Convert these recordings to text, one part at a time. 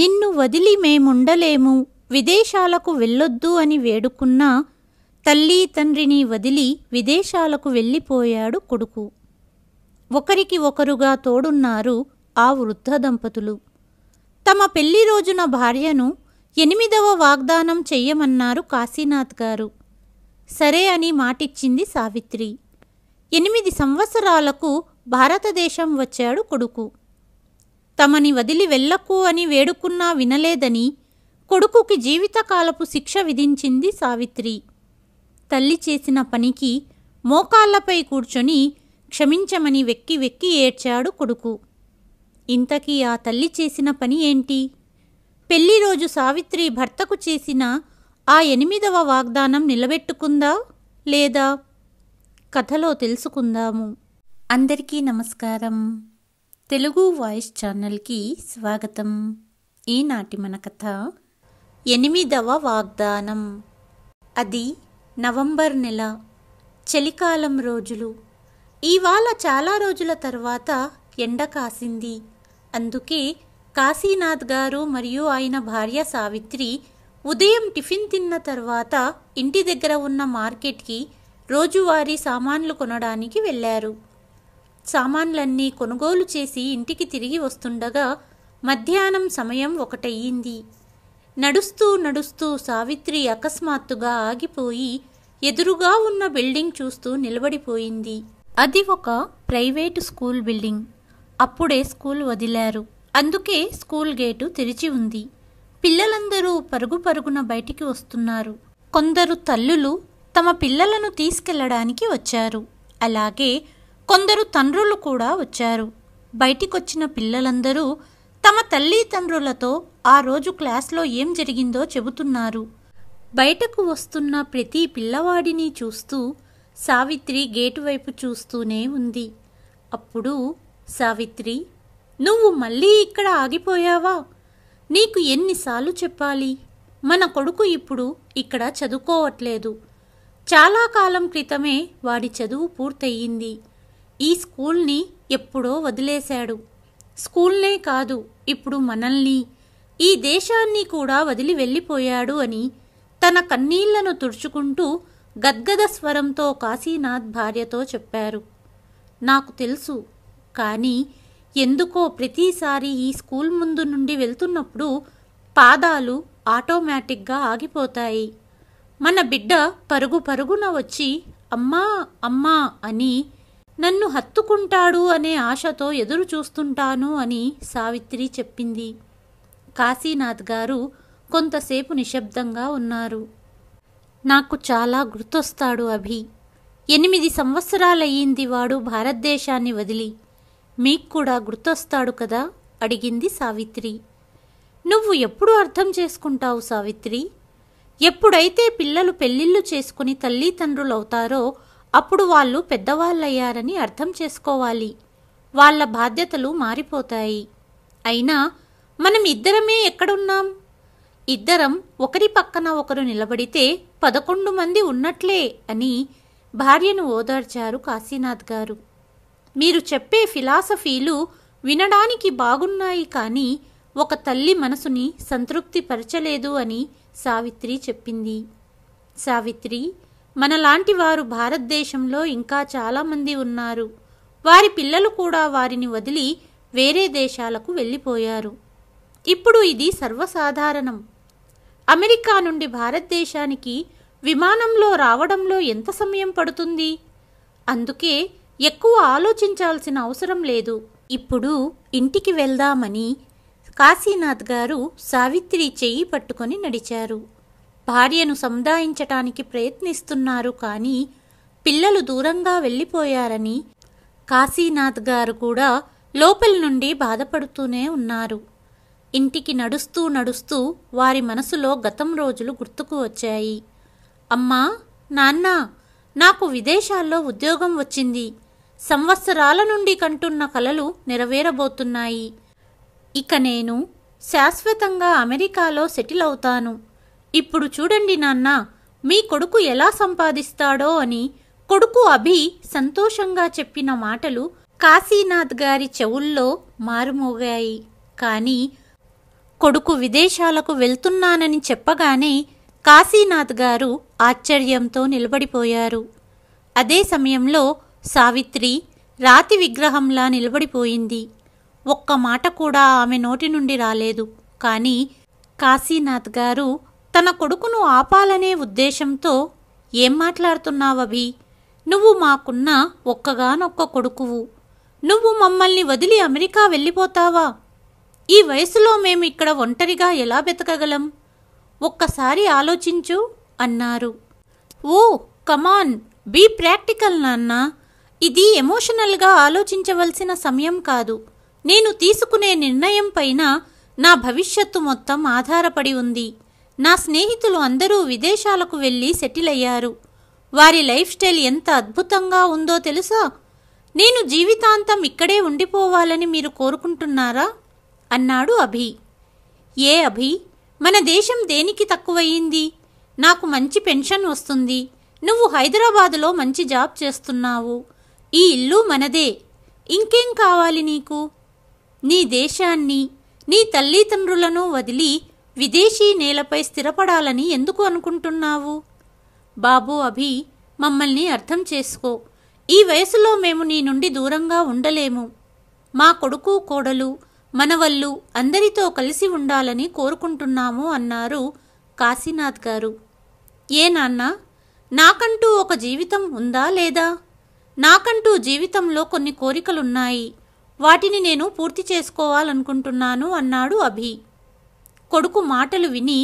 నిన్ను వదిలి మేముండలేము, విదేశాలకు వెళ్ళొద్దు అని వేడుకున్నా తల్లి తండ్రిని వదిలి విదేశాలకు వెళ్ళిపోయాడు కొడుకు. ఒకరికి ఒకరుగా తోడున్నారు ఆ వృద్ధ దంపతులు. తమ పెళ్లి రోజున భార్యను 8వ వాగ్దానం చెయ్యమన్నారు కాశీనాథ్ గారు. సరే అని మాటిచ్చింది సావిత్రి. 8 సంవత్సరాలకు భారతదేశం వచ్చాడు కొడుకు. తమని వదిలి వెళ్ళకు అని వేడుకున్నా వినలేదని కొడుకుకి జీవితకాలపు శిక్ష విధించింది సావిత్రి. తల్లి చేసిన పనికి మోకాళ్లపై కూర్చొని క్షమించమని వెక్కి వెక్కి ఏడ్చాడు కొడుకు. ఇంతకీ ఆ తల్లి చేసిన పని ఏంటి? పెళ్లి రోజు సావిత్రి భర్తకు చేసిన ఆ 8వ వాగ్దానం నిలబెట్టుకుందా లేదా? కథలో తెలుసుకుందాము. అందరికీ నమస్కారం. తెలుగు వాయిస్ ఛానల్కి స్వాగతం. ఈనాటి మన కథ 8వ వాగ్దానం. అది నవంబర్ నెల, చలికాలం రోజులు. ఇవాళ చాలా రోజుల తర్వాత ఎండ కాసింది. అందుకే కాశీనాథ్ గారు మరియు ఆయన భార్య సావిత్రి ఉదయం టిఫిన్ తిన్న తర్వాత ఇంటి దగ్గర ఉన్న మార్కెట్కి రోజువారీ సామాన్లు కొనడానికి వెళ్ళారు. సామాన్లన్నీ కొనుగోలు చేసి ఇంటికి తిరిగి వస్తుండగా మధ్యాహ్నం సమయం 1 అయ్యింది. నడుస్తూ నడుస్తూ సావిత్రి అకస్మాత్తుగా ఆగిపోయి ఎదురుగా ఉన్న బిల్డింగ్ చూస్తూ నిలబడిపోయింది. అది ఒక ప్రైవేటు స్కూల్ బిల్డింగ్. అప్పుడే స్కూల్ వదిలారు. అందుకే స్కూల్ గేటు తెరిచి ఉంది. పిల్లలందరూ పరుగు పరుగున బయటికి వస్తున్నారు. కొందరు తల్లులు తమ పిల్లలను తీసుకెళ్లడానికి వచ్చారు. అలాగే కొందరు తండ్రులు కూడా వచ్చారు. బయటికొచ్చిన పిల్లలందరూ తమ తల్లిదండ్రులతో ఆ రోజు క్లాస్లో ఏం జరిగిందో చెబుతున్నారు. బయటకు వస్తున్న ప్రతి పిల్లవాడిని చూస్తూ సావిత్రి గేటు వైపు చూస్తూనే ఉంది. అప్పుడు సావిత్రి, నువ్వు మళ్ళీ ఇక్కడ ఆగిపోయావా? నీకు ఎన్నిసార్లు చెప్పాలి? మన కొడుకు ఇప్పుడు ఇక్కడ చదువుకోవట్లేదు. చాలా కాలం క్రితమే వాడి చదువు పూర్తయింది. ఈ స్కూల్ని ఎప్పుడో వదిలేశాడు. స్కూల్నే కాదు, ఇప్పుడు మనల్ని, ఈ దేశాన్ని కూడా వదిలి వెళ్ళిపోయాడు అని తన కన్నీళ్లను తుడుచుకుంటూ గద్గద స్వరంతో కాశీనాథ్ భార్యతో చెప్పారు. నాకు తెలుసు, కానీ ఎందుకో ప్రతిసారి ఈ స్కూల్ ముందు నుండి వెళ్తున్నప్పుడు పాదాలు ఆటోమేటిక్గా ఆగిపోతాయి. మన బిడ్డ పరుగు పరుగున వచ్చి అమ్మా అమ్మా అని నన్ను హత్తుకుంటాడు అనే ఆశతో ఎదురు చూస్తుంటాను అని సావిత్రి చెప్పింది. కాశీనాథ్ గారు కొంతసేపు నిశ్శబ్దంగా ఉన్నారు. నాకు చాలా గుర్తొస్తాడు అభి. 8 సంవత్సరాలయ్యింది వాడు భారతదేశాన్ని వదిలి. మీకు కూడా గుర్తొస్తాడు కదా? అడిగింది సావిత్రి. నువ్వు ఎప్పుడు అర్థం చేసుకుంటావు సావిత్రి? ఎప్పుడైతే పిల్లలు పెళ్లిళ్ళు చేసుకుని తల్లిదండ్రులవుతారో అప్పుడు వాళ్ళు పెద్దవాళ్ళయ్యారని అర్థం చేసుకోవాలి. వాళ్ళ బాధ్యతలు మారిపోతాయి. అయినా మనం ఇద్దరమే ఎక్కడున్నాం? ఇద్దరం ఒకరి పక్కన ఒకరు నిలబడితే 11 మంది ఉన్నట్లే అని భార్యను ఓదార్చారు కాశీనాథ్ గారు. మీరు చెప్పే ఫిలాసఫీలు వినడానికి బాగున్నాయి, కానీ ఒక తల్లి మనసుని సంతృప్తి పరచలేదు అని సావిత్రి చెప్పింది. సావిత్రి, మనలాంటి వారు భారతదేశంలో ఇంకా చాలామంది ఉన్నారు. వారి పిల్లలు కూడా వారిని వదిలి వేరే దేశాలకు వెళ్ళిపోయారు. ఇప్పుడు ఇది సర్వసాధారణం. అమెరికా నుండి భారతదేశానికి విమానంలో రావడంలో ఎంత సమయం పడుతుంది? అందుకే ఎక్కువ ఆలోచించాల్సిన అవసరం లేదు. ఇప్పుడు ఇంటికి వెళ్దామని కాశీనాథ్ గారు సావిత్రి చెయ్యి పట్టుకొని నడిచారు. భార్యను సముదాయించటానికి ప్రయత్నిస్తున్నారు, కానీ పిల్లలు దూరంగా వెళ్ళిపోయారని కాశీనాథ్ గారు కూడా లోపల నుండి బాధపడుతూనే ఉన్నారు. ఇంటికి నడుస్తూ నడుస్తూ వారి మనసులో గతం రోజులు గుర్తుకు వచ్చాయి. అమ్మా, నాన్న, నాకు విదేశాల్లో ఉద్యోగం వచ్చింది. సంవత్సరాల నుండి కంటున్న కలలు నెరవేరబోతున్నాయి. ఇక నేను శాశ్వతంగా అమెరికాలో సెటిల్ అవుతాను. ఇప్పుడు చూడండి నాన్న, మీ కొడుకు ఎలా సంపాదిస్తాడో అని కొడుకు అభి సంతోషంగా చెప్పిన మాటలు కాశీనాథ్ గారి చెవుల్లో మారుమోగాయి. కానీ కొడుకు విదేశాలకు వెళ్తున్నానని చెప్పగానే కాశీనాథ్ గారు ఆశ్చర్యంతో నిలబడిపోయారు. అదే సమయంలో సావిత్రి రాతి విగ్రహంలా నిలబడిపోయింది. ఒక్క మాట కూడా ఆమె నోటి నుండి రాలేదు. కానీ కాశీనాథ్ గారు తన కొడుకును ఆపాలనే ఉద్దేశంతో, ఏం మాట్లాడుతున్నావభి? నువ్వు మాకున్న ఒక్కగానొక్క కొడుకువు. నువ్వు మమ్మల్ని వదిలి అమెరికా వెళ్ళిపోతావా? ఈ వయసులో మేము ఇక్కడ ఒంటరిగా ఎలా బతకగలం? ఒక్కసారి ఆలోచించు అన్నారు. ఓ కమాన్, బీ ప్రాక్టికల్ నాన్నా. ఇది ఎమోషనల్గా ఆలోచించవలసిన సమయం కాదు. నేను తీసుకునే నిర్ణయం పైన నా భవిష్యత్తు మొత్తం ఆధారపడి ఉంది. నా స్నేహితులు అందరూ విదేశాలకు వెళ్ళి సెటిల్ అయ్యారు. వారి లైఫ్ స్టైల్ ఎంత అద్భుతంగా ఉందో తెలుసా? నేను జీవితాంతం ఇక్కడే ఉండిపోవాలని మీరు కోరుకుంటున్నారా అన్నాడు అభి. ఏ అభి, మన దేశం దేనికి తక్కువయ్యింది? నాకు మంచి పెన్షన్ వస్తుంది. నువ్వు హైదరాబాదులో మంచి జాబ్ చేస్తున్నావు. ఈ ఇల్లు మనదే. ఇంకేం కావాలి నీకు? నీ దేశాన్ని, నీ తల్లిదండ్రులను వదిలి విదేశీ నేలపై స్థిరపడాలని ఎందుకు అనుకుంటున్నావు? బాబు అభి, మమ్మల్ని అర్థం చేసుకో. ఈ వయసులో మేము నీ నుండి దూరంగా ఉండలేము. మా కొడుకు, కోడలు, మనవళ్ళు అందరితో కలిసి ఉండాలని కోరుకుంటున్నాము అన్నారు కాశీనాథ్ గారు. ఏ నాన్నా, నాకంటూ ఒక జీవితం ఉందా లేదా? నాకంటూ జీవితంలో కొన్ని కోరికలున్నాయి. వాటిని నేను పూర్తి చేసుకోవాలనుకుంటున్నాను అన్నాడు అభి. కొడుకు మాటలు విని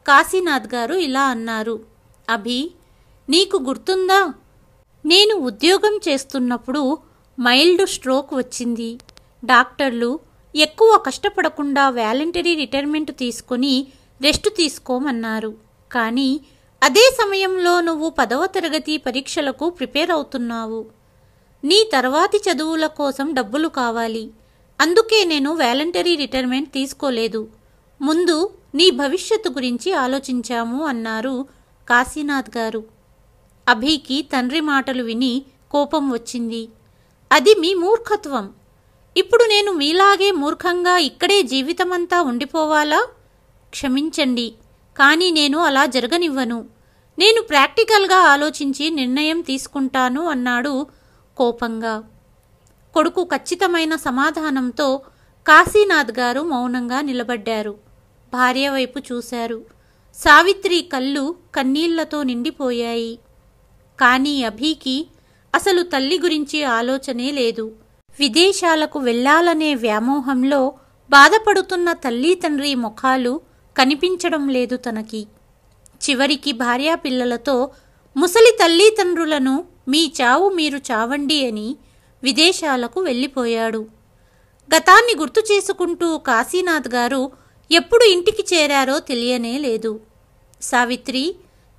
కాశీనాథ్ గారు ఇలా అన్నారు. అభి, నీకు గుర్తుందా? నేను ఉద్యోగం చేస్తున్నప్పుడు మైల్డ్ స్ట్రోక్ వచ్చింది. డాక్టర్లు ఎక్కువ కష్టపడకుండా వాలంటరీ రిటైర్మెంట్ తీసుకొని రెస్ట్ తీసుకోమన్నారు. కానీ అదే సమయంలో నువ్వు 10వ తరగతి పరీక్షలకు ప్రిపేర్ అవుతున్నావు. నీ తర్వాతి చదువుల కోసం డబ్బులు కావాలి. అందుకే నేను వాలంటరీ రిటైర్మెంట్ తీసుకోలేదు. ముందు నీ భవిష్యత్తు గురించి ఆలోచించాము అన్నారు కాశీనాథ్ గారు. అభికి తండ్రి మాటలు విని కోపం వచ్చింది. అది మీ మూర్ఖత్వం. ఇప్పుడు నేను మీలాగే మూర్ఖంగా ఇక్కడే జీవితమంతా ఉండిపోవాలా? క్షమించండి, కానీ నేను అలా జరగనివ్వను. నేను ప్రాక్టికల్గా ఆలోచించి నిర్ణయం తీసుకుంటాను అన్నాడు కోపంగా. కొడుకు ఖచ్చితమైన సమాధానంతో కాశీనాథ్ గారు మౌనంగా నిలబడ్డారు. భార్య వైపు చూశారు. సావిత్రి కళ్ళు కన్నీళ్లతో నిండిపోయాయి. కానీ అభికి అసలు తల్లి గురించి ఆలోచనే లేదు. విదేశాలకు వెళ్లాలనే వ్యామోహంలో బాధపడుతున్న తల్లి తండ్రి ముఖాలు కనిపించడం లేదు తనకి. చివరికి భార్యాపిల్లలతో ముసలి తల్లిదండ్రులను మీ చావు మీరు చావండి అని విదేశాలకు వెళ్ళిపోయాడు. గతాన్ని గుర్తు చేసుకుంటూ కాశీనాథ్ గారు ఎప్పుడు ఇంటికి చేరారో తెలియనే లేదు. సావిత్రి,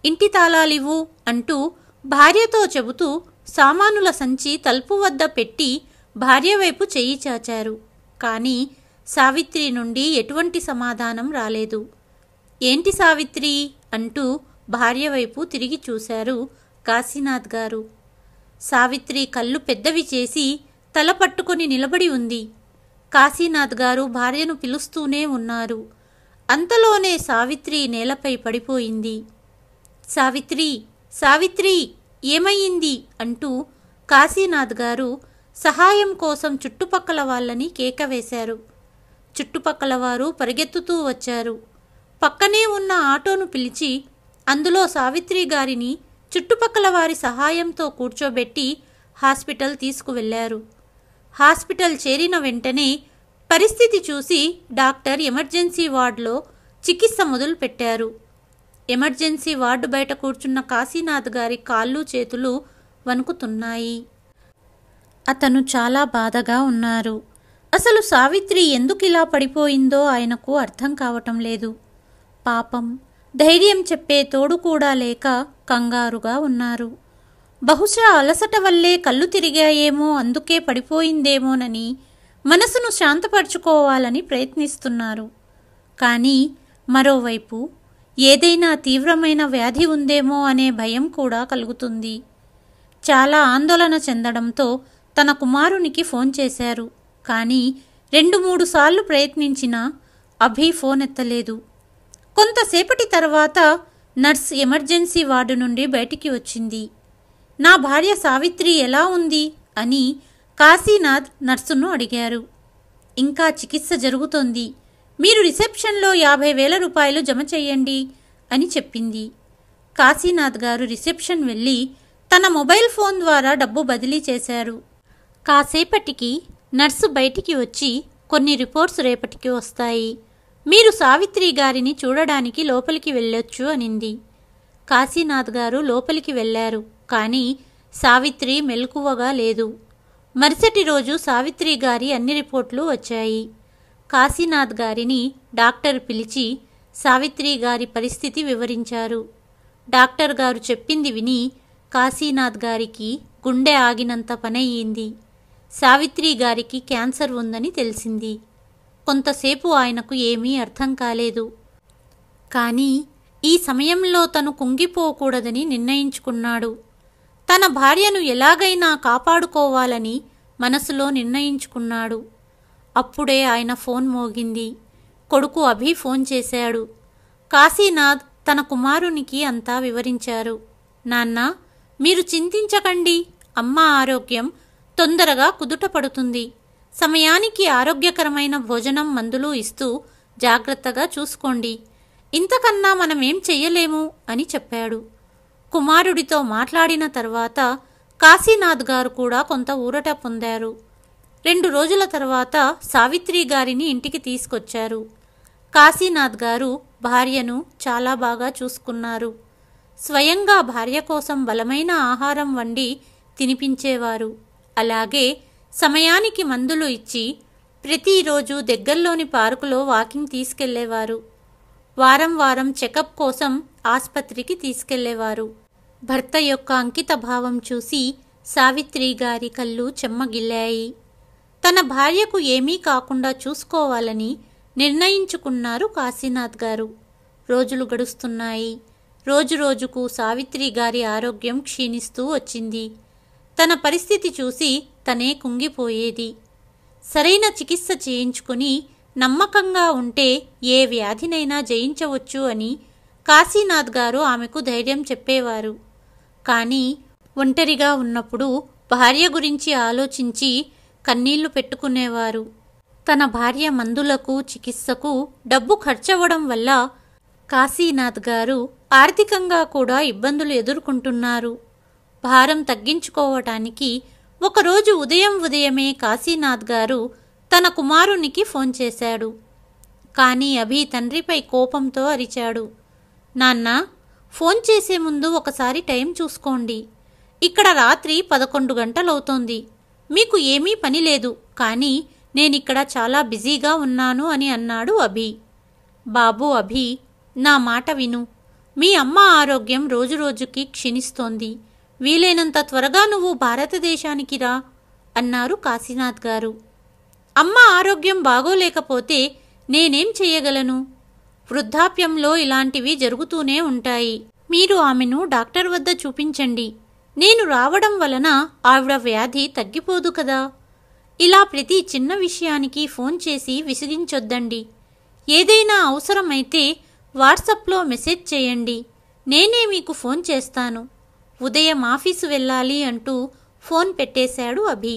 ఇంటి తాళాలివ్వు అంటూ భార్యతో చెబుతూ సామానుల సంచి తలుపు వద్ద పెట్టి భార్య వైపు చెయ్యి చాచారు. కానీ సావిత్రి నుండి ఎటువంటి సమాధానం రాలేదు. ఏంటి సావిత్రి అంటూ భార్య వైపు తిరిగి చూశారు కాశీనాథ్ గారు. సావిత్రి కళ్ళు పెద్దవి చేసి తల పట్టుకొని నిలబడి ఉంది. కాశీనాథ్ గారు భార్యను పిలుస్తూనే ఉన్నారు. అంతలోనే సావిత్రి నేలపై పడిపోయింది. సావిత్రి, సావిత్రి, ఏమయ్యింది అంటూ కాశీనాథ్ గారు సహాయం కోసం చుట్టుపక్కల వాళ్ళని కేక వేశారు. చుట్టుపక్కల వారు పరిగెత్తుతూ వచ్చారు. పక్కనే ఉన్న ఆటోను పిలిచి అందులో సావిత్రి గారిని చుట్టుపక్కల వారి సహాయంతో కూర్చోబెట్టి హాస్పిటల్ తీసుకువెళ్లారు. హాస్పిటల్ చేరిన వెంటనే పరిస్థితి చూసి డాక్టర్ ఎమర్జెన్సీ వార్డులో చికిత్స మొదలుపెట్టారు. ఎమర్జెన్సీ వార్డు బయట కూర్చున్న కాశీనాథ్ గారి కాళ్ళు చేతులు వణుకుతున్నాయి. అతను చాలా బాధగా ఉన్నారు. అసలు సావిత్రి ఎందుకిలా పడిపోయిందో ఆయనకు అర్థం కావటం లేదు. పాపం, ధైర్యం చెప్పే తోడు కూడా లేక కంగారుగా ఉన్నారు. బహుశా అలసట వల్లే కళ్ళు తిరిగాయేమో, అందుకే పడిపోయిందేమోనని మనసును శాంతపరచుకోవాలని ప్రయత్నిస్తున్నారు. కానీ మరోవైపు ఏదైనా తీవ్రమైన వ్యాధి ఉందేమో అనే భయం కూడా కలుగుతుంది. చాలా ఆందోళన చెందడంతో తన కుమారునికి ఫోన్ చేశారు. కానీ 2-3 సార్లు ప్రయత్నించినా అభి ఫోన్ ఎత్తలేదు. కొంతసేపటి తర్వాత నర్స్ ఎమర్జెన్సీ వార్డు నుండి బయటికి వచ్చింది. నా భార్య సావిత్రి ఎలా ఉంది అని కాశీనాథ్ నర్సును అడిగారు. ఇంకా చికిత్స జరుగుతోంది. మీరు రిసెప్షన్లో 50,000 రూపాయలు జమ చెయ్యండి అని చెప్పింది. కాశీనాథ్ గారు రిసెప్షన్ వెళ్ళి తన మొబైల్ ఫోన్ ద్వారా డబ్బు బదిలీ చేశారు. కాసేపటికి నర్సు బయటికి వచ్చి కొన్ని రిపోర్ట్స్ రేపటికి వస్తాయి. మీరు సావిత్రి గారిని చూడడానికి లోపలికి వెళ్ళొచ్చు అనింది. కాశీనాథ్ గారు లోపలికి వెళ్ళారు. కానీ సావిత్రి మెలకువగా లేదు. మరుసటి రోజు సావిత్రి గారి అన్ని రిపోర్ట్లు వచ్చాయి. కాశీనాథ్ గారిని డాక్టర్ పిలిచి సావిత్రి గారి పరిస్థితి వివరించారు. డాక్టర్ గారు చెప్పింది విని కాశీనాథ్ గారికి గుండె ఆగినంత పనయ్యింది. సావిత్రి గారికి క్యాన్సర్ ఉందని తెలిసింది. కొంతసేపు ఆయనకు ఏమీ అర్థం కాలేదు. కానీ ఈ సమయంలో తను కుంగిపోకూడదని నిర్ణయించుకున్నాడు. తన భార్యను ఎలాగైనా కాపాడుకోవాలని మనసులో నిర్ణయించుకున్నాడు. అప్పుడే ఆయన ఫోన్ మోగింది. కొడుకు అభి ఫోన్ చేశాడు. కాశీనాథ్ తన కుమారునికి అంతా వివరించారు. నాన్నా, మీరు చింతించకండి. అమ్మ ఆరోగ్యం తొందరగా కుదుట పడుతుంది. సమయానికి ఆరోగ్యకరమైన భోజనం మందులు ఇస్తూ జాగ్రత్తగా చూసుకోండి. ఇంతకన్నా మనమేం చెయ్యలేము అని చెప్పాడు. కుమారుడితో మాట్లాడిన తర్వాత కాశీనాథ్ గారు కూడా కొంత ఊరట పొందారు. 2 రోజుల తర్వాత సావిత్రి గారిని ఇంటికి తీసుకొచ్చారు. కాశీనాథ్ గారు భార్యను చాలా బాగా చూసుకున్నారు. స్వయంగా భార్య కోసం బలమైన ఆహారం వండి తినిపించేవారు. అలాగే సమయానికి మందులు ఇచ్చి ప్రతిరోజు దగ్గరలోని పార్కులో వాకింగ్ తీసుకెళ్లేవారు. వారం వారం చెకప్ కోసం ఆస్పత్రికి తీసుకెళ్లేవారు. భర్త యొక్క అంకిత భావం చూసి సావిత్రి గారి కళ్ళు చెమ్మగిల్లాయి. తన భార్యకు ఏమీ కాకుండా చూసుకోవాలని నిర్ణయించుకున్నారు కాశీనాథ్ గారు. రోజులు గడుస్తున్నాయి. రోజురోజుకు సావిత్రి గారి ఆరోగ్యం క్షీణిస్తూ వచ్చింది. తన పరిస్థితి చూసి తనే కుంగిపోయేది. సరైన చికిత్స చేయించుకుని నమ్మకంగా ఉంటే ఏ వ్యాధినైనా జయించవచ్చు అని కాశీనాథ్ గారు ఆమెకు ధైర్యం చెప్పేవారు. కానీ ఒంటరిగా ఉన్నప్పుడు భార్య గురించి ఆలోచించి కన్నీళ్లు పెట్టుకునేవారు. తన భార్య మందులకు చికిత్సకు డబ్బు ఖర్చవడం వల్ల కాశీనాథ్ గారు ఆర్థికంగా కూడా ఇబ్బందులు ఎదుర్కొంటున్నారు. భారం తగ్గించుకోవటానికి ఒకరోజు ఉదయమే కాశీనాథ్ గారు తన కుమారునికి ఫోన్ చేశాడు. కానీ అభి తండ్రిపై కోపంతో అరిచాడు. నాన్నా, ఫోన్ చేసే ముందు ఒకసారి టైం చూసుకోండి. ఇక్కడ రాత్రి 11 గంటలవుతోంది. మీకు ఏమీ పని లేదు, కానీ నేనిక్కడ చాలా బిజీగా ఉన్నాను అని అన్నాడు అభి. బాబు అభి, నా మాట విను. మీ అమ్మ ఆరోగ్యం రోజురోజుకి క్షీణిస్తోంది. వీలైనంత త్వరగా నువ్వు భారతదేశానికి రా అన్నారు కాశీనాథ్ గారు. అమ్మ ఆరోగ్యం బాగోలేకపోతే నేనేం చెయ్యగలను? వృద్ధాప్యంలో ఇలాంటివి జరుగుతూనే ఉంటాయి. మీరు ఆమెను డాక్టర్ వద్ద చూపించండి. నేను రావడం వలన ఆవిడ వ్యాధి తగ్గిపోదు కదా. ఇలా ప్రతి చిన్న విషయానికి ఫోన్ చేసి విసిగించొద్దండి. ఏదైనా అవసరమైతే వాట్సాప్లో మెసేజ్ చేయండి. నేనే మీకు ఫోన్ చేస్తాను. ఉదయం ఆఫీసు వెళ్ళాలి అంటూ ఫోన్ పెట్టేశాడు అభి.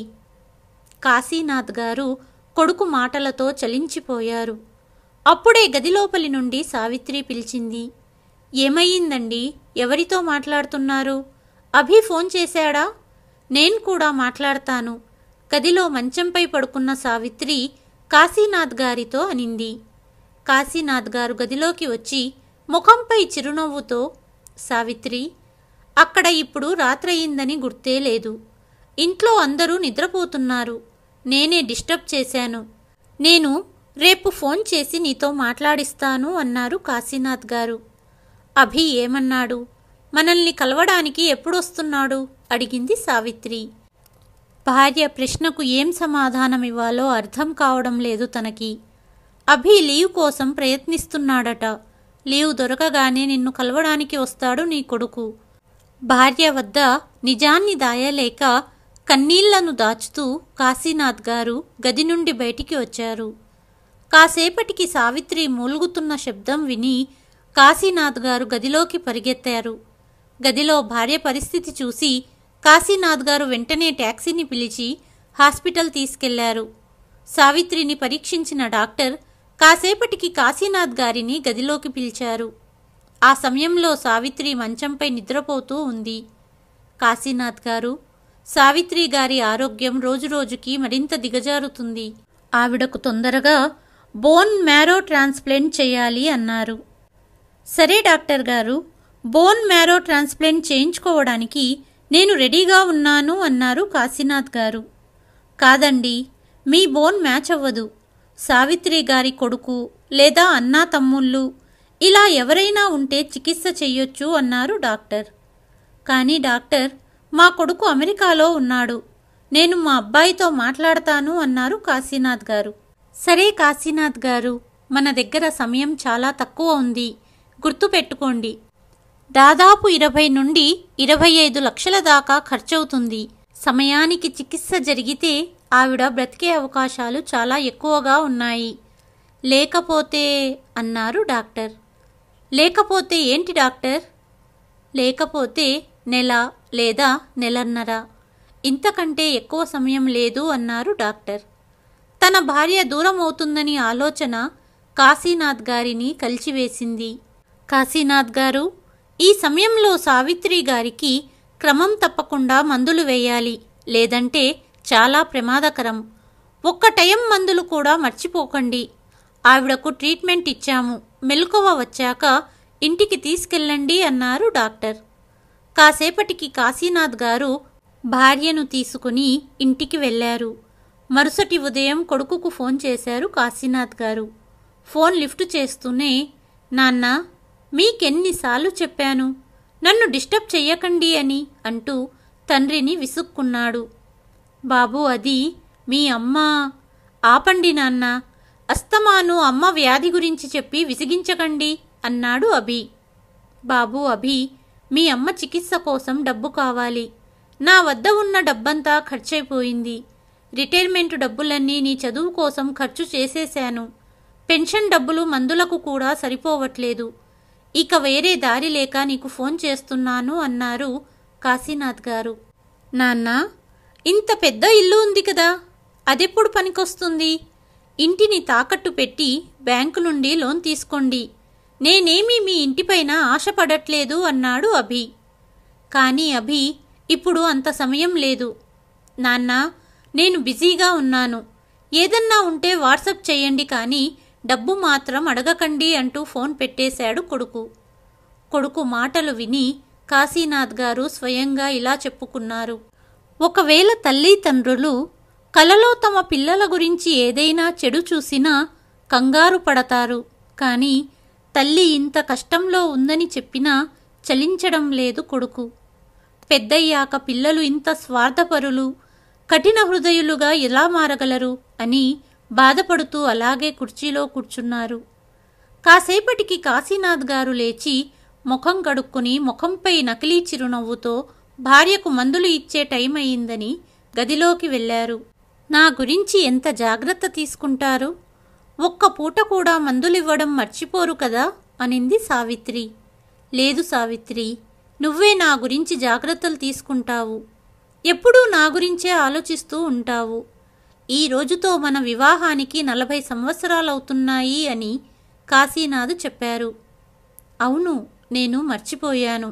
కాశీనాథ్ గారు కొడుకు మాటలతో చలించిపోయారు. అప్పుడే గదిలోపలి నుండి సావిత్రి పిలిచింది. ఏమయ్యిందండి? ఎవరితో మాట్లాడుతున్నారు? అభి ఫోన్ చేశాడా? నేను కూడా మాట్లాడతాను. గదిలో మంచంపై పడుకున్న సావిత్రి కాశీనాథ్ గారితో అనింది. కాశీనాథ్ గారు గదిలోకి వచ్చి ముఖంపై చిరునవ్వుతో, సావిత్రి, అక్కడ ఇప్పుడు రాత్రయిందని గుర్తే లేదు. ఇంట్లో అందరూ నిద్రపోతున్నారు. నేనే డిస్టర్బ్ చేశాను. నేను రేపు ఫోన్ చేసి నీతో మాట్లాడిస్తాను అన్నారు కాశీనాథ్ గారు. అభి ఏమన్నాడు? మనల్ని కలవడానికి ఎప్పుడొస్తున్నాడు అడిగింది సావిత్రి. భార్య ప్రశ్నకు ఏం సమాధానమివ్వాలో అర్థం కావడం లేదు తనకి. అభి లీవ్ కోసం ప్రయత్నిస్తున్నాడట. లీవ్ దొరకగానే నిన్ను కలవడానికి వస్తాడు నీ కొడుకు. భార్య వద్ద నిజాన్ని దాయలేక కన్నీళ్లను దాచుతూ కాశీనాథ్ గారు గది నుండి బయటికి వచ్చారు. కాసేపటికి సావిత్రి మూలుగుతున్న శబ్దం విని కాశీనాథ్ గారు గదిలోకి పరిగెత్తారు. గదిలో భార్య పరిస్థితి చూసి కాశీనాథ్ గారు వెంటనే ట్యాక్సీని పిలిచి హాస్పిటల్ తీసుకెళ్లారు. సావిత్రిని పరీక్షించిన డాక్టర్ కాసేపటికి కాశీనాథ్ గారిని గదిలోకి పిలిచారు. ఆ సమయంలో సావిత్రి మంచంపై నిద్రపోతూ ఉంది. కాశీనాథ్ గారు, సావిత్రి గారి ఆరోగ్యం రోజురోజుకి మరింత దిగజారుతుంది. ఆవిడకు తొందరగా బోన్ మ్యారో ట్రాన్స్ప్లాంట్ చేయాలి అన్నారు. సరే డాక్టర్ గారు, బోన్ మ్యారో ట్రాన్స్ప్లాంట్ చేయించుకోవడానికి నేను రెడీగా ఉన్నాను అన్నారు కాశీనాథ్ గారు. కాదండి, మీ బోన్ మ్యాచ్ అవ్వదు. సావిత్రి గారి కొడుకు లేదా అన్నా తమ్ముళ్ళు ఇలా ఎవరైనా ఉంటే చికిత్స చెయ్యొచ్చు అన్నారు డాక్టర్. కానీ డాక్టర్, మా కొడుకు అమెరికాలో ఉన్నాడు. నేను మా అబ్బాయితో మాట్లాడతాను అన్నారు కాశీనాథ్ గారు. సరే కాశీనాథ్ గారు, మన దగ్గర సమయం చాలా తక్కువ ఉంది. గుర్తుపెట్టుకోండి, దాదాపు 20 నుండి 25 లక్షల దాకా ఖర్చవుతుంది. సమయానికి చికిత్స జరిగితే ఆవిడ బ్రతికే అవకాశాలు చాలా ఎక్కువగా ఉన్నాయి. లేకపోతే అన్నారు డాక్టర్. లేకపోతే ఏంటి డాక్టర్? లేకపోతే నెల లేదా నెలన్నర, ఇంతకంటే ఎక్కువ సమయం లేదు అన్నారు డాక్టర్. తన భార్య దూరం అవుతుందని ఆలోచన కాశీనాథ్ గారిని కలిచివేసింది. కాశీనాథ్ గారు, ఈ సమయంలో సావిత్రి గారికి క్రమం తప్పకుండా మందులు వేయాలి, లేదంటే చాలా ప్రమాదకరం. ఒక్క టైం మందులు కూడా మర్చిపోకండి. ఆవిడకు ట్రీట్మెంట్ ఇచ్చాము, మెలకువ వచ్చాక ఇంటికి తీసుకెళ్ళండి అన్నారు డాక్టర్. కాసేపటికి కాశీనాథ్ గారు భార్యను తీసుకుని ఇంటికి వెళ్ళారు. మరుసటి ఉదయం కొడుకుకు ఫోన్ చేశారు కాశీనాథ్ గారు. ఫోన్ లిఫ్ట్ చేస్తూనే, నాన్న, మీకెన్నిసార్లు చెప్పాను నన్ను డిస్టర్బ్ చెయ్యకండి అని అంటూ తండ్రిని విసుక్కున్నాడు. బాబూ, అది మీ అమ్మ. ఆపండి నాన్న, అస్తమాను అమ్మ వ్యాధి గురించి చెప్పి విసిగించకండి అన్నాడు అభి. బాబూ అభి, మీ అమ్మ చికిత్స కోసం డబ్బు కావాలి. నా వద్ద ఉన్న డబ్బంతా ఖర్చయిపోయింది. రిటైర్మెంట్ డబ్బులన్నీ నీ చదువు కోసం ఖర్చు చేసేశాను. పెన్షన్ డబ్బులు మందులకు కూడా సరిపోవట్లేదు. ఇక వేరే దారి లేక నీకు ఫోన్ చేస్తున్నాను అన్నారు కాశీనాథ్ గారు. నాన్న, ఇంత పెద్ద ఇల్లు ఉంది కదా, అదెప్పుడు పనికొస్తుంది? ఇంటిని తాకట్టు పెట్టి బ్యాంకు నుండి లోన్ తీసుకోండి. నేనేమీ మీ ఇంటిపైన ఆశపడట్లేదు అన్నాడు అభి. కానీ అభి, ఇప్పుడు అంత సమయం లేదు. నాన్న, నేను బిజీగా ఉన్నాను. ఏదన్నా ఉంటే వాట్సప్ చేయండి, కానీ డబ్బు మాత్రం అడగకండి అంటూ ఫోన్ పెట్టేశాడు కొడుకు. కొడుకు మాటలు విని కాశీనాథ్ గారు స్వయంగా ఇలా చెప్పుకున్నారు. ఒకవేళ తల్లిదండ్రులు కలలో తమ పిల్లల గురించి ఏదైనా చెడు చూసినా కంగారు పడతారు. కానీ తల్లి ఇంత కష్టంలో ఉందని చెప్పినా చలించడం లేదు కొడుకు. పెద్దయ్యాక పిల్లలు ఇంత స్వార్థపరులు, కఠిన హృదయులుగా ఎలా మారగలరు అని బాధపడుతూ అలాగే కుర్చీలో కూర్చున్నారు. కాసేపటికి కాశీనాథ్ గారు లేచి ముఖం కడుక్కుని ముఖంపై నకిలీ చిరునవ్వుతో భార్యకు మందులు ఇచ్చే టైం అయిందని గదిలోకి వెళ్ళారు. నా గురించి ఎంత జాగ్రత్త తీసుకుంటారు? ఒక్క పూట కూడా మందులివ్వడం మర్చిపోరు కదా అనింది సావిత్రి. లేదు సావిత్రి, నువ్వే నా గురించి జాగ్రత్తలు తీసుకుంటావు. ఎప్పుడూ నా గురించే ఆలోచిస్తూ ఉంటావు. ఈ రోజుతో మన వివాహానికి 40 సంవత్సరాలవుతున్నాయి అని కాశీనాథ్ చెప్పారు. అవును, నేను మర్చిపోయాను.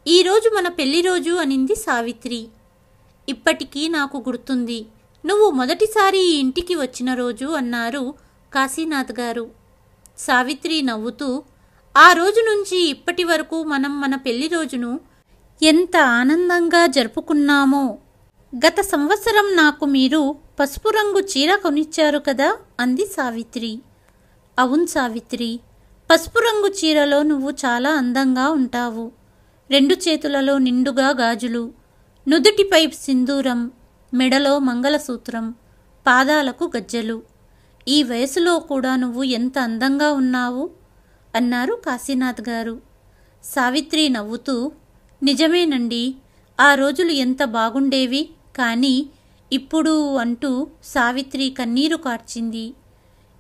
ఈరోజు మన పెళ్లి రోజు అనింది సావిత్రి. ఇప్పటికీ నాకు గుర్తుంది, నువ్వు మొదటిసారి ఈ ఇంటికి వచ్చిన రోజు అన్నారు కాశీనాథ్ గారు. సావిత్రి నవ్వుతూ, ఆ రోజు నుంచి ఇప్పటి వరకు మనం మన పెళ్లి రోజును ఎంత ఆనందంగా జరుపుకున్నామో. గత సంవత్సరం నాకు మీరు పసుపు రంగు చీర కొనిచ్చారు కదా అంది సావిత్రి. అవును సావిత్రి, పసుపు రంగు చీరలో నువ్వు చాలా అందంగా ఉంటావు. 2 చేతులలో నిండుగా గాజులు, నుదుటిపై సింధూరం, మెడలో మంగళసూత్రం, పాదాలకు గజ్జెలు. ఈ వయసులో కూడా నువ్వు ఎంత అందంగా ఉన్నావు అన్నారు కాశీనాథ్ గారు. సావిత్రి నవ్వుతూ, నిజమేనండి, ఆ రోజులు ఎంత బాగుండేవి. కానీ ఇప్పుడు అంటూ సావిత్రి కన్నీరు కార్చింది.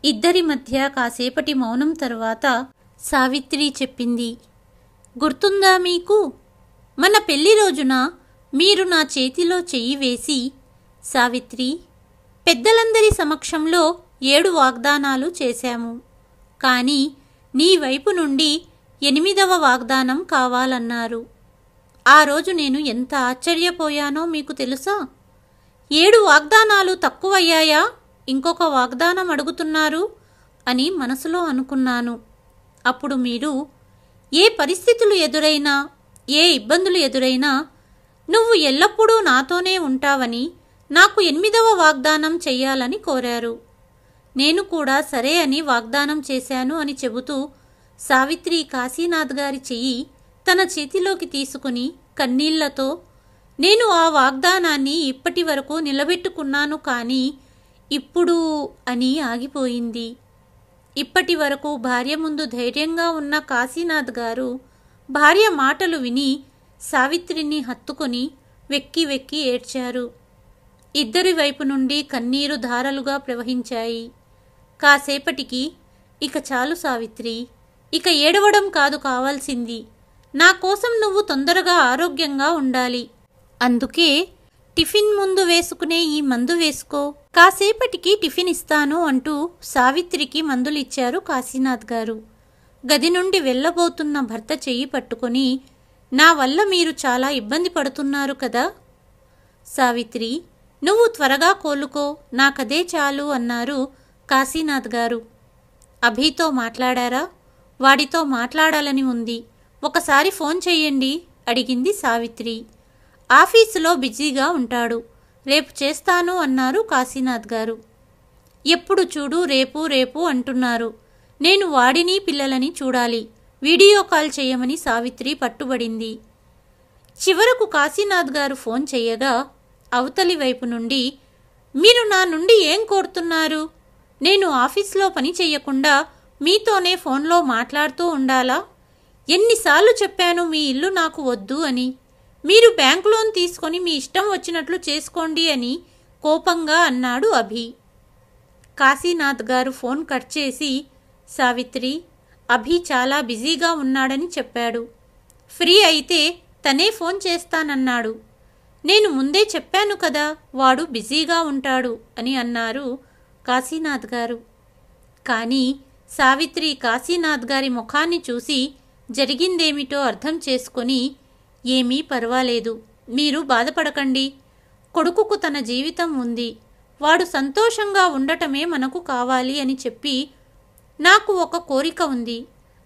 ఇద్దరి మధ్య కాసేపటి మౌనం తరువాత సావిత్రి చెప్పింది, గుర్తుందా మీకు? మన పెళ్లి రోజున మీరు నా చేతిలో చెయ్యి వేసి, సావిత్రి, పెద్దలందరి సమక్షంలో 7 వాగ్దానాలు చేశాము. కానీ నీ వైపు నుండి 8వ వాగ్దానం కావాలన్నారు. ఆ రోజు నేను ఎంత ఆశ్చర్యపోయానో మీకు తెలుసా? 7 వాగ్దానాలు తక్కువయ్యాయా, ఇంకొక వాగ్దానం అడుగుతున్నారు అని మనసులో అనుకున్నాను. అప్పుడు మీరు ఏ పరిస్థితులు ఎదురైనా, ఏ ఇబ్బందులు ఎదురైనా నువ్వు ఎల్లప్పుడూ నాతోనే ఉంటావని నాకు 8వ వాగ్దానం చెయ్యాలని కోరారు. నేను కూడా సరే అని వాగ్దానం చేశాను అని చెబుతూ సావిత్రి కాశీనాథ్ గారి చెయ్యి తన చేతిలోకి తీసుకుని కన్నీళ్లతో, నేను ఆ వాగ్దానాన్ని ఇప్పటి వరకు నిలబెట్టుకున్నాను, కానీ ఇప్పుడు అని ఆగిపోయింది. ఇప్పటి వరకు భార్య ముందు ధైర్యంగా ఉన్న కాశీనాథ్ గారు భార్య మాటలు విని సావిత్రిని హత్తుకొని వెక్కి వెక్కి ఏడ్చారు. ఇద్దరి వైపు నుండి కన్నీరు ధారలుగా ప్రవహించాయి. కాసేపటికి, ఇక చాలు సావిత్రి, ఇక ఏడవడం కాదు కావాల్సింది, నా కోసం నువ్వు తొందరగా ఆరోగ్యంగా ఉండాలి. అందుకే టిఫిన్ ముందు వేసుకునే ఈ మందు వేసుకో, కాసేపటికి టిఫిన్ ఇస్తాను అంటూ సావిత్రికి మందులిచ్చారు కాశీనాథ్ గారు. గది నుండి వెళ్ళబోతున్న భర్త చెయ్యి పట్టుకొని, నా వల్ల మీరు చాలా ఇబ్బంది పడుతున్నారు కదా సావిత్రి, నువ్వు త్వరగా కోలుకో, నాకదే చాలు అన్నారు కాశీనాథ్ గారు. అభితో మాట్లాడారా? వాడితో మాట్లాడాలని ఉంది, ఒకసారి ఫోన్ చెయ్యండి అడిగింది సావిత్రి. ఆఫీసులో బిజీగా ఉంటాడు, రేపు చేస్తాను అన్నారు కాశీనాథ్ గారు. ఎప్పుడు చూడు రేపు రేపు అంటున్నారు, నేను వాడిని పిల్లలని చూడాలి, వీడియో కాల్ చేయమని సావిత్రి పట్టుబడింది. చివరకు కాశీనాథ్ గారు ఫోన్ చెయ్యగా అవతలి వైపు నుండి, మీరు నా నుండి ఏం కోరుతున్నారు? నేను ఆఫీస్లో పని చెయ్యకుండా మీతోనే ఫోన్లో మాట్లాడుతూ ఉండాలా? ఎన్నిసార్లు చెప్పాను మీ ఇల్లు నాకు వద్దు అని, మీరు బ్యాంక్ లోన్ తీసుకొని మీ ఇష్టం వచ్చినట్లు చేసుకోండి అని కోపంగా అన్నాడు అభి. కాశీనాథ్ గారు ఫోన్ కట్ చేసి, సావిత్రి, అభి చాలా బిజీగా ఉన్నాడని చెప్పాడు, ఫ్రీ అయితే తనే ఫోన్ చేస్తానన్నాడు, నేను ముందే చెప్పాను కదా వాడు బిజీగా ఉంటాడు అని అన్నారు కాశీనాథ్ గారు. కానీ సావిత్రి కాశీనాథ్ గారి ముఖాన్ని చూసి జరిగిందేమిటో అర్థం చేసుకొని, ఏమీ పర్వాలేదు, మీరు బాధపడకండి, కొడుకుకు తన జీవితం ఉంది, వాడు సంతోషంగా ఉండటమే మనకు కావాలి అని చెప్పి, నాకు ఒక కోరిక ఉంది,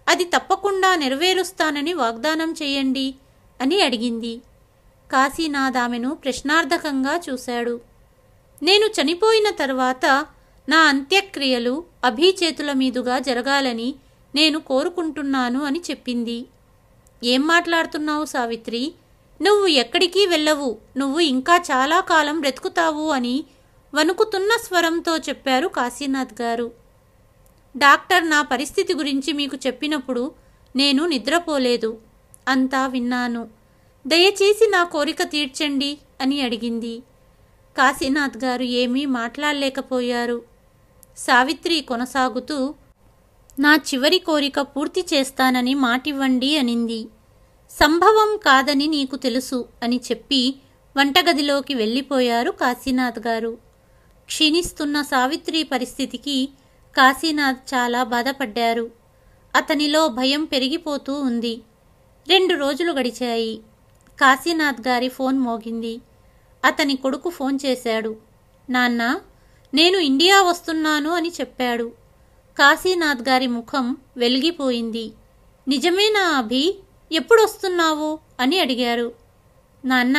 అది తప్పకుండా నెరవేరుస్తానని వాగ్దానం చేయండి అని అడిగింది. కాశీనాథ్ ఆమెను ప్రశ్నార్థకంగా చూశాడు. నేను చనిపోయిన తర్వాత నా అంత్యక్రియలు అభి చేతుల మీదుగా జరగాలని నేను కోరుకుంటున్నాను అని చెప్పింది. ఏం మాట్లాడుతున్నావు సావిత్రి, నువ్వు ఎక్కడికి వెళ్ళవు, నువ్వు ఇంకా చాలా కాలం బ్రతుకుతావు అని వణుకుతున్న స్వరంతో చెప్పారు కాశీనాథ్ గారు. డాక్టర్ నా పరిస్థితి గురించి మీకు చెప్పినప్పుడు నేను నిద్రపోలేదు, అంతా విన్నాను, దయచేసి నా కోరిక తీర్చండి అని అడిగింది. కాశీనాథ్ గారు ఏమీ మాట్లాడలేకపోయారు. సావిత్రి కొనసాగుతూ, నా చివరి కోరిక పూర్తి చేస్తానని మాటివ్వండి అనింది. సంభవం కాదని నీకు తెలుసు అని చెప్పి వంటగదిలోకి వెళ్ళిపోయారు కాశీనాథ్ గారు. క్షీణిస్తున్న సావిత్రి పరిస్థితికి కాశీనాథ్ చాలా బాధపడ్డారు. అతనిలో భయం పెరిగిపోతూ ఉంది. 2 రోజులు గడిచాయి. కాశీనాథ్ గారి ఫోన్ మోగింది. అతని కొడుకు ఫోన్ చేశాడు. నాన్న, నేను ఇండియా వస్తున్నాను అని చెప్పాడు. కాశీనాథ్ గారి ముఖం వెలిగిపోయింది. నిజమేనా అభి, ఎప్పుడొస్తున్నావు అని అడిగారు. నాన్న,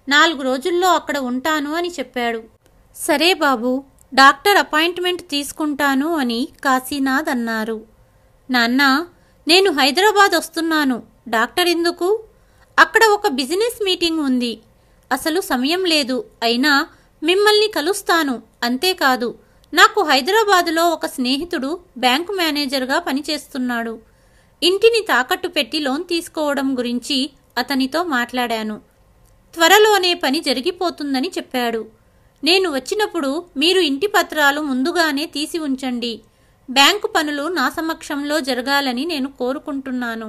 4 రోజుల్లో అక్కడ ఉంటాను అని చెప్పాడు. సరే బాబు, డాక్టర్ అపాయింట్మెంట్ తీసుకుంటాను అని కాశీనాథ్ అన్నారు. నాన్న, నేను హైదరాబాద్ వస్తున్నాను, డాక్టర్ ఎందుకు? అక్కడ ఒక బిజినెస్ మీటింగ్ ఉంది, అసలు సమయం లేదు, అయినా మిమ్మల్ని కలుస్తాను. అంతేకాదు, నాకు హైదరాబాదులో ఒక స్నేహితుడు బ్యాంకు మేనేజర్గా పనిచేస్తున్నాడు. ఇంటిని తాకట్టు పెట్టి లోన్ తీసుకోవడం గురించి అతనితో మాట్లాడాను. త్వరలోనే పని జరిగిపోతుందని చెప్పాడు. నేను వచ్చినప్పుడు మీరు ఇంటి పత్రాలు ముందుగానే తీసి ఉంచండి, బ్యాంకు పనులు నా సమక్షంలో జరగాలని నేను కోరుకుంటున్నాను.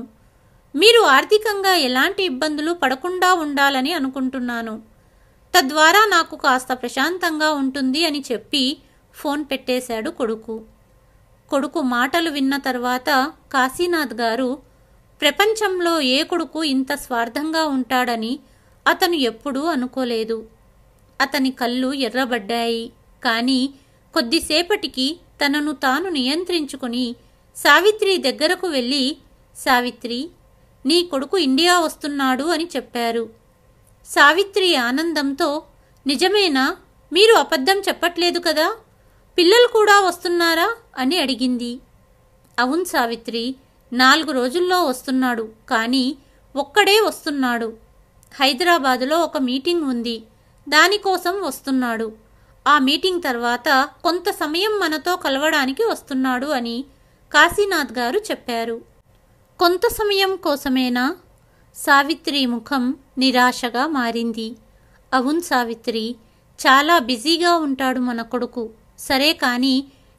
మీరు ఆర్థికంగా ఎలాంటి ఇబ్బందులు పడకుండా ఉండాలని అనుకుంటున్నాను. తద్వారా నాకు కాస్త ప్రశాంతంగా ఉంటుంది అని చెప్పి ఫోన్ పెట్టేశాడు కొడుకు. కొడుకు మాటలు విన్న తర్వాత కాశీనాథ్ గారు ప్రపంచంలో ఏ కొడుకు ఇంత స్వార్థంగా ఉంటాడని అతను ఎప్పుడూ అనుకోలేదు. అతని కళ్ళు ఎర్రబడ్డాయి. కానీ కొద్దిసేపటికి తనను తాను నియంత్రించుకుని సావిత్రి దగ్గరకు వెళ్ళి, సావిత్రి, నీ కొడుకు ఇండియా వస్తున్నాడు అని చెప్పారు. సావిత్రి ఆనందంతో, నిజమేనా? మీరు అబద్ధం చెప్పట్లేదు కదా? పిల్లలు కూడా వస్తున్నారా అని అడిగింది. అవును సావిత్రి, 4 రోజుల్లో వస్తున్నాడు. కానీ ఒక్కడే వస్తున్నాడు. హైదరాబాదులో ఒక మీటింగ్ ఉంది, దానికోసం వస్తున్నాడు. ఆ మీటింగ్ తర్వాత కొంత సమయం మనతో కలవడానికి వస్తున్నాడు అని కాశీనాథ్ గారు చెప్పారు. కొంత సమయం కోసమేనా? సావిత్రి ముఖం నిరాశగా మారింది. అవును సావిత్రి, చాలా బిజీగా ఉంటాడు మన కొడుకు. సరే కానీ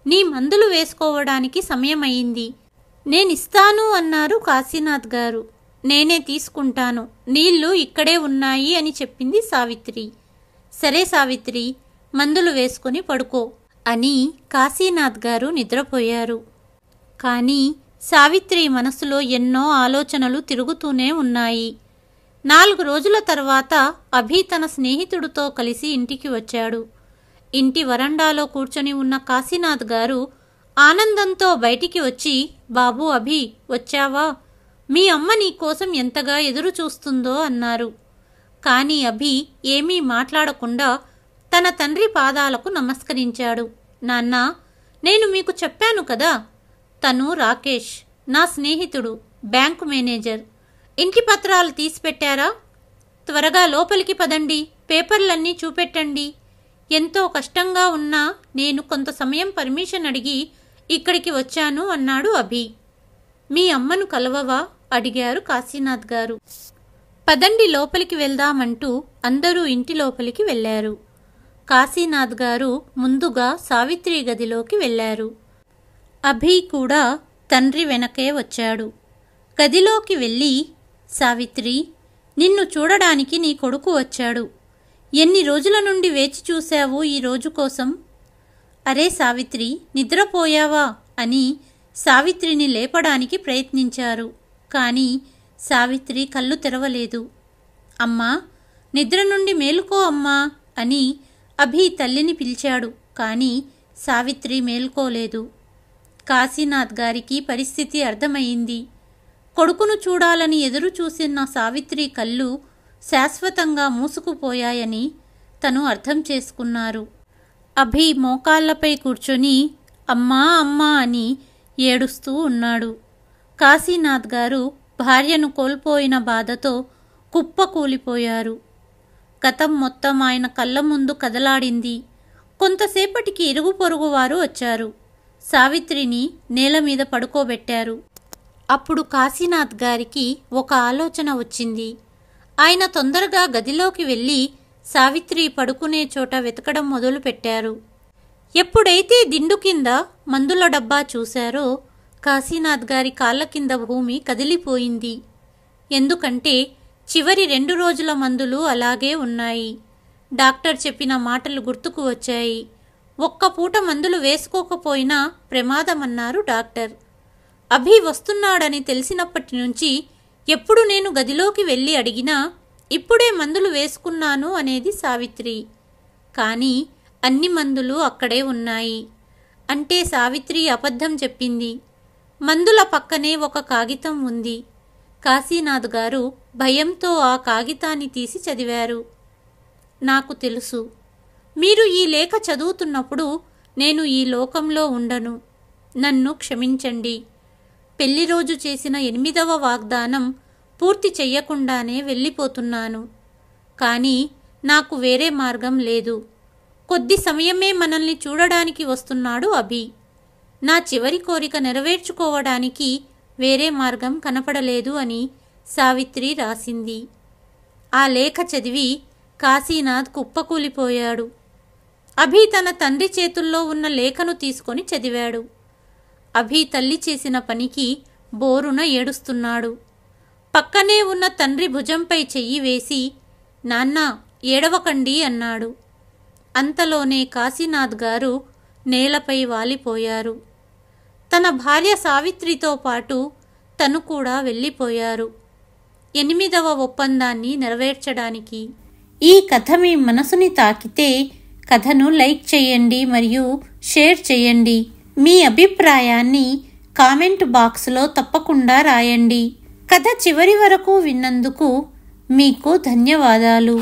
నీ మందులు వేసుకోవడానికి సమయం అయింది. నేనిస్తాను అన్నారు కాశీనాథ్ గారు. నేనే తీసుకుంటాను, నీళ్లు ఇక్కడే ఉన్నాయి అని చెప్పింది సావిత్రి. సరే సావిత్రి, మందులు వేసుకుని పడుకో అని కాశీనాథ్ గారు నిద్రపోయారు. కానీ సావిత్రి మనసులో ఎన్నో ఆలోచనలు తిరుగుతూనే ఉన్నాయి. 4 రోజుల తర్వాత అభి తన స్నేహితుడితో కలిసి ఇంటికి వచ్చాడు. ఇంటి వరండాలో కూర్చొని ఉన్న కాశీనాథ్ గారు ఆనందంతో బయటికి వచ్చి, బాబూ అభి, వచ్చావా? మీ అమ్మ నీ కోసం ఎంతగా ఎదురు చూస్తుందో అన్నారు. కానీ అభి ఏమీ మాట్లాడకుండా తన తండ్రి పాదాలకు నమస్కరించాడు. నాన్న, నేను మీకు చెప్పాను కదా, తను రాకేష్, నా స్నేహితుడు, బ్యాంకు మేనేజర్. ఇంటి పత్రాలు తీసిపెట్టారా? త్వరగా లోపలికి పదండి, పేపర్లన్నీ చూపెట్టండి. ఎంతో కష్టంగా ఉన్నా నేను కొంత సమయం పర్మిషన్ అడిగి ఇక్కడికి వచ్చాను అన్నాడు అభి. మీ అమ్మను కలవవా? అడిగారు కాశీనాథ్ గారు. పదండి లోపలికి వెళ్దామంటూ అందరూ ఇంటి లోపలికి వెళ్ళారు. కాశీనాథ్ గారు ముందుగా సావిత్రి గదిలోకి వెళ్ళారు. అభి కూడా తండ్రి వెనకే వచ్చాడు. గదిలోకి వెళ్ళి, సావిత్రి, నిన్ను చూడడానికి నీ కొడుకు వచ్చాడు. ఎన్ని రోజుల నుండి వేచి చూశావు ఈ రోజు కోసం? అరే సావిత్రి, నిద్రపోయావా అని సావిత్రిని లేపడానికి ప్రయత్నించారు. కానీ సావిత్రి కళ్ళు తెరవలేదు. అమ్మా, నిద్ర నుండి మేలుకో అమ్మా అని అభి తల్లిని పిలిచాడు. కానీ సావిత్రి మేల్కోలేదు. కాశీనాథ్ గారికి పరిస్థితి అర్థమైంది. కొడుకును చూడాలని ఎదురు చూసిన సావిత్రి కళ్ళు శాశ్వతంగా మూసుకుపోయాయని తను అర్థం చేసుకున్నారు. అభి మోకాళ్లపై కూర్చొని అమ్మా అమ్మా అని ఏడుస్తూ ఉన్నాడు. కాశీనాథ్ గారు భార్యను కోల్పోయిన బాధతో కుప్పకూలిపోయారు. గతం మొత్తం ఆయన కళ్ళ ముందు కదలాడింది. కొంతసేపటికి ఇరుగు పొరుగు వారు వచ్చారు. సావిత్రిని నేల మీద పడుకోబెట్టారు. అప్పుడు కాశీనాథ్ గారికి ఒక ఆలోచన వచ్చింది. ఆయన తొందరగా గదిలోకి వెళ్ళి సావిత్రి పడుకునే చోట వెతకడం మొదలుపెట్టారు. ఎప్పుడైతే దిండు కింద మందుల డబ్బా చూశారో కాశీనాథ్ గారి కాళ్ళ కింద భూమి కదిలిపోయింది. ఎందుకంటే చివరి 2 రోజుల మందులు అలాగే ఉన్నాయి. డాక్టర్ చెప్పిన మాటలు గుర్తుకు వచ్చాయి. ఒక్క పూట మందులు వేసుకోకపోయినా ప్రమాదమన్నారు డాక్టర్. అభి వస్తున్నాడని తెలిసినప్పటి నుంచి ఎప్పుడు నేను గదిలోకి వెళ్ళి అడిగినా ఇప్పుడే మందులు వేసుకున్నాను అనేది సావిత్రి. కానీ అన్ని మందులు అక్కడే ఉన్నాయి. అంటే సావిత్రి అబద్ధం చెప్పింది. మందుల పక్కనే ఒక కాగితం ఉంది. కాశీనాథ్ గారు భయంతో ఆ కాగితాన్ని తీసి చదివారు. నాకు తెలుసు, మీరు ఈ లేఖ చదువుతున్నప్పుడు నేను ఈ లోకంలో ఉండను. నన్ను క్షమించండి. పెళ్లి రోజు చేసిన 8వ వాగ్దానం పూర్తి చెయ్యకుండానే వెళ్ళిపోతున్నాను. కానీ నాకు వేరే మార్గం లేదు. కొద్ది సమయమే మనల్ని చూడడానికి వస్తున్నాడు అభి. నా చివరి కోరిక నెరవేర్చుకోవడానికి వేరే మార్గం కనపడలేదు అని సావిత్రి రాసింది. ఆ లేఖ చదివి కాశీనాథ్ కుప్పకూలిపోయాడు. అభి తన తండ్రి చేతుల్లో ఉన్న లేఖను తీసుకొని చదివాడు. అభి తల్లి చేసిన పనికి బోరున ఏడుస్తున్నాడు. పక్కనే ఉన్న తండ్రి భుజంపై చెయ్యి వేసి, నాన్నా ఏడవకండి అన్నాడు. అంతలోనే కాశీనాథ్ గారు నేలపై వాలిపోయారు. తన భార్య సావిత్రితో పాటు తను కూడా వెళ్ళిపోయారు 8వ ఒప్పందాన్ని నెరవేర్చడానికి. ఈ కథ మీ మనసుని తాకితే కథను లైక్ చేయండి మరియు షేర్ చేయండి. మీ అభిప్రాయాన్ని కామెంట్ బాక్స్లో తప్పకుండా రాయండి. కథ చివరి వరకు విన్నందుకు మీకు ధన్యవాదాలు.